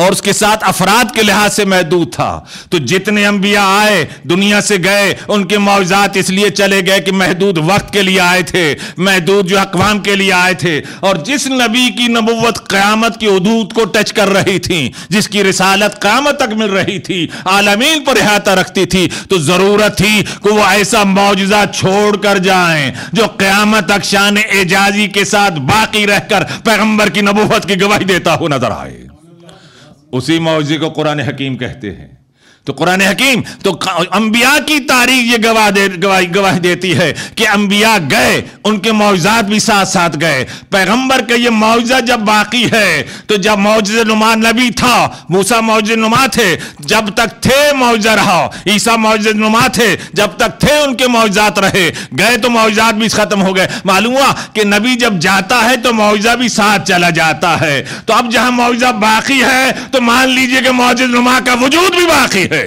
اور اس کے ساتھ افراد کے لحاظ سے محدود تھا. تو جتنے انبیاء آئے دنیا سے گئے ان کے معجزات اس لیے چلے گئے کہ محدود وقت کے لیے آئے تھے, محدود جو اقوام کے لیے آئے تھے, اور جس نبی کی نبوت قیامت کی حدود کو ٹچ کر رہی تھی, جس کی رسالت قیامت تک مل رہی تھی, عالمین پر احاطہ رکھتی تھی, تو ضرورت تھی کہ وہ ایسا معجزہ چھوڑ کر جائیں جو قیامت تک شان اعجازی کے ساتھ باقی رہ کر پیغمبر کی نبوت کی گواہی دیتا ہو نظر آئے. اسی معجزے کو قرآن حکیم کہتے ہیں. تو قرآن حکیم تو انبیاء کی تاریخ یہ گواہی دیتی ہے کہ انبیاء گئے, ان کے معجزات بھی ساتھ ساتھ گئے. پیغمبر کا یہ معجزہ جب باقی ہے, تو جب معجزہ نما نبی تھا, موسیٰ معجزہ نما تھے, جب تک تھے معجزہ رہا, عیسیٰ معجزہ نما تھے, جب تک تھے ان کے معجزات رہے, گئے تو معجزات بھی ختم ہو گئے. معلوم ہوا کہ نبی جب جاتا ہے تو معجزہ بھی ساتھ چلا جاتا ہے. تو اب جہاں معجزہ باقی ہے تو مان لیجئے کہ معجزہ نما کا وجود بھی باقی ہے,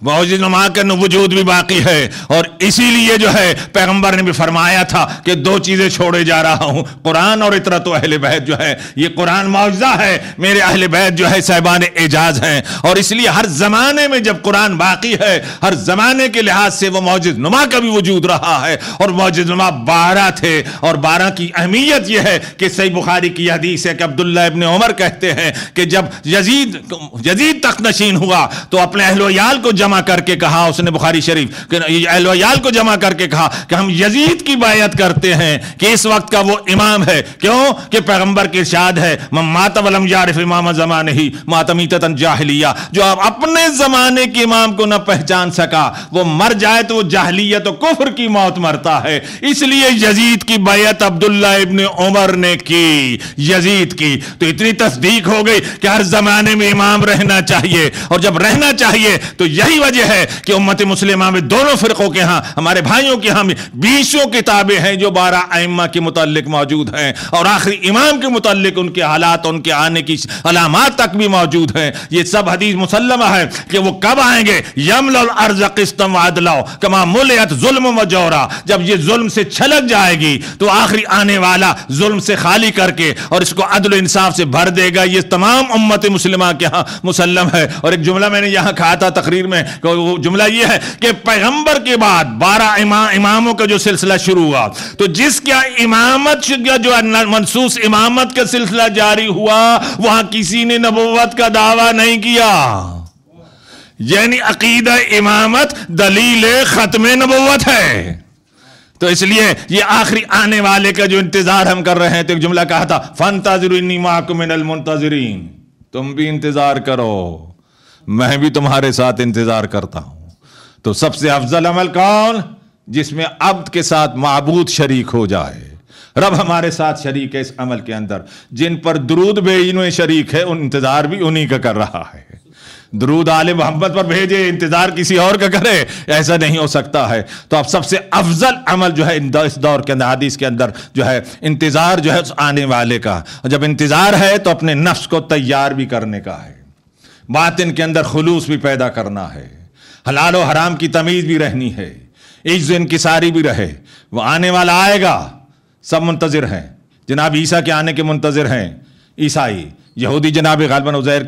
معجزہ نما کا وجود بھی باقی ہے. اور اسی لیے جو ہے پیغمبر نے بھی فرمایا تھا کہ دو چیزیں چھوڑے جا رہا ہوں, قرآن اور اطرت و اہل بیت. جو ہے یہ قرآن معجزہ ہے, میرے اہل بیت جو ہے صاحبان اعجاز ہیں. اور اس لیے ہر زمانے میں جب قرآن باقی ہے, ہر زمانے کے لحاظ سے وہ معجزہ نما کا بھی وجود رہا ہے. اور معجزہ نما 12 تھے, اور 12 کی اہمیت یہ ہے کہ صحیح بخاری کی حدیث ہے کہ عبداللہ ابن عمر کہتے ہیں کہ جب یزید تخت نشین ہوا تو اپنے اہل و عیال کو جمع کر کے کہا, اس نے بخاری شریف کہ اہل و عیال کو جمع کر کے کہا کہ ہم یزید کی بیعت کرتے ہیں کہ اس وقت کا وہ امام ہے. کیوں کہ پیغمبر کی ارشاد ہے من مات ولم یعرف امام زمانہ مات میتۃ جاہلیہ, جو آپ اپنے زمانے کے امام کو نہ پہچان سکا وہ مر جائے تو وہ جاہلیت و کفر کی موت مرتا ہے. اس لیے یزید کی بیعت عبداللہ ابن عمر نے کی, یزید کی. تو اتنی تصدیق ہو گئی کہ ہر زمانے میں امام رہنا چاہیے, اور جب رہنا چاہیے تو یہی وجہ ہے کہ امت مسلمہ میں دونوں فرقوں کے ہاں, ہمارے بھائیوں کے ہاں 20 کتابیں ہیں جو 12 ائمہ کے متعلق موجود ہیں, اور آخری امام کے متعلق ان کے حالات, ان کے آنے کی علامات تک بھی موجود ہیں. یہ سب حدیث مسلمہ ہے کہ وہ کب آئیں گے, یملأ الارض قسطا وعدلا کما ملئت ظلم و جورا. جب یہ ظلم سے چھلک جائے گی تو آخری آنے والا ظلم سے خالی کر کے اور اس کو عدل و انصاف سے بھر دے گا. یہ تمام امت مسلمہ کے ہاں مسلم ہے. اور ایک جملہ میں نے یہاں کہا تھا تقریر میں, وہ جملہ یہ ہے کہ پیغمبر کے بعد 12 اماموں کا جو سلسلہ شروع ہوا, تو جس کا امامت جو منصوص امامت کا سلسلہ جاری ہوا وہاں کسی نے نبوت کا دعویٰ نہیں کیا. یعنی عقیدہ امامت دلیل ختم نبوت ہے. تو اس لیے یہ آخری آنے والے کا جو انتظار ہم کر رہے ہیں, تو ایک جملہ کہا تھا فانتظروا انی معکم من المنتظرین, تم بھی انتظار کرو, میں بھی تمہارے ساتھ انتظار کرتا ہوں. تو سب سے افضل عمل کون؟ جس میں عبد کے ساتھ معبود شریک ہو جائے. رب ہمارے ساتھ شریک ہے اس عمل کے اندر. جن پر درود بھیجنے شریک ہے, ان انتظار بھی انہی کا کر رہا ہے. درود آل محمد پر بھیجے, انتظار کسی اور کا کرے, ایسا نہیں ہو سکتا ہے. تو اب سب سے افضل عمل جو ہے اس دور کے اندر, حدیث کے اندر جو ہے انتظار جو ہے آنے والے کا. اور جب انتظار ہے تو اپنے نفس کو تیار بھی کرنے کا ہے, باطن کے اندر خلوص بھی پیدا کرنا ہے, حلال و حرام کی تمیز بھی رہنی ہے, عجز و انکساری بھی رہے. وہ آنے والا آئے گا, سب منتظر ہیں, جناب عیسیٰ کے آنے کے منتظر ہیں. عیسائی, یہودی جناب غالباً عزیر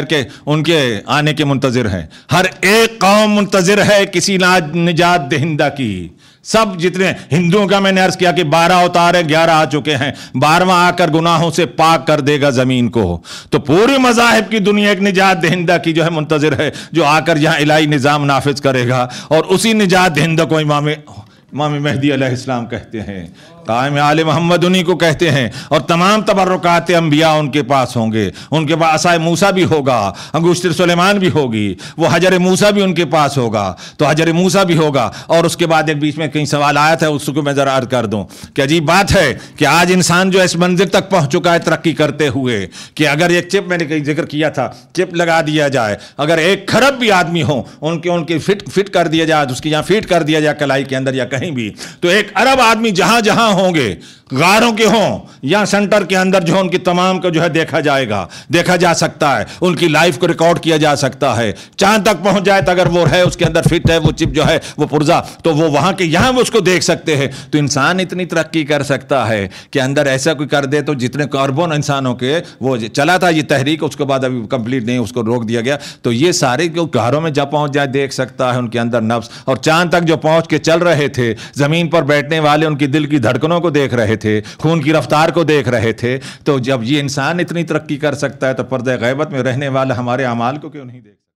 کے ان کے آنے کے منتظر ہیں. ہر ایک قوم منتظر ہے کسی نجات دہندہ کی. سب جتنے ہندوؤں کا میں نے عرض کیا کہ 12 اوتار ہیں, 11 آ چکے ہیں, 12واں آ کر گناہوں سے پاک کر دے گا زمین کو. تو پوری مذاہب کی دنیا ایک نجات دہندہ کی جو ہے منتظر ہے, جو آ کر یہاں الہی نظام نافذ کرے گا. اور اسی نجات دہندہ کو امام مہدی علیہ السلام کہتے ہیں, قائم آل محمد انہی کو کہتے ہیں. اور تمام تبرکات انبیاء ان کے پاس ہوں گے. ان کے پاس عصائے موسیٰ بھی ہوگا, انگشتر سلیمان بھی ہوگی, وہ حجر موسیٰ بھی ان کے پاس ہوگا, تو حجر موسیٰ بھی ہوگا. اور اس کے بعد ایک بیچ میں کہیں سوال آیا تھا, اس کو میں ذرا عرض کر دوں کہ عجیب بات ہے کہ آج انسان جو اس منزل تک پہنچ چکا ہے ترقی کرتے ہوئے, کہ اگر ایک چپ, میں نے کہیں ذکر کیا تھا, چپ لگا دیا جائے, اگر 1 کھرب بھی آدمی ہو ان کے فٹ کر دیا جائے, اس کی یہاں فٹ کر دیا جائے کلائی کے اندر یا کہیں بھی, تو 1 ارب آدمی جہاں جہاں ہوں گے غاروں کے ہوں یا سینٹر کے اندر جو ہے ان کی تمام کو جو ہے دیکھا جائے گا، دیکھا جا سکتا ہے، ان کی لائف کو ریکارڈ کیا جا سکتا ہے، چاند تک پہنچ جائے تو اگر وہ ہے اس کے اندر فٹ ہے وہ چپ جو ہے وہ پرزا، تو وہ وہاں کے یہاں وہ اس کو دیکھ سکتے ہیں۔ تو انسان اتنی ترقی کر سکتا ہے کہ اندر ایسا کوئی کر دے تو جتنے کاربن انسانوں کے وہ چلا تھا یہ تحریک، اس کے بعد ابھی کمپلیٹ نہیں، اس کو روک دیا گیا، تو یہ سارے جو گھروں میں جب پہنچ جائے دیکھ سکتا ہے ان کے اندر نفس، اور چاند تک جو پہنچ کے چل رہے تھے، زمین پر بیٹھنے والے ان کی دل کی دھڑکنوں کو دیکھ رہے تھے، خون کی رفتار کو دیکھ رہے تھے، تو جب یہ انسان اتنی ترقی کر سکتا ہے تو پردہ غیبت میں رہنے والا ہمارے اعمال کو کیوں نہیں دیکھ سکتا؟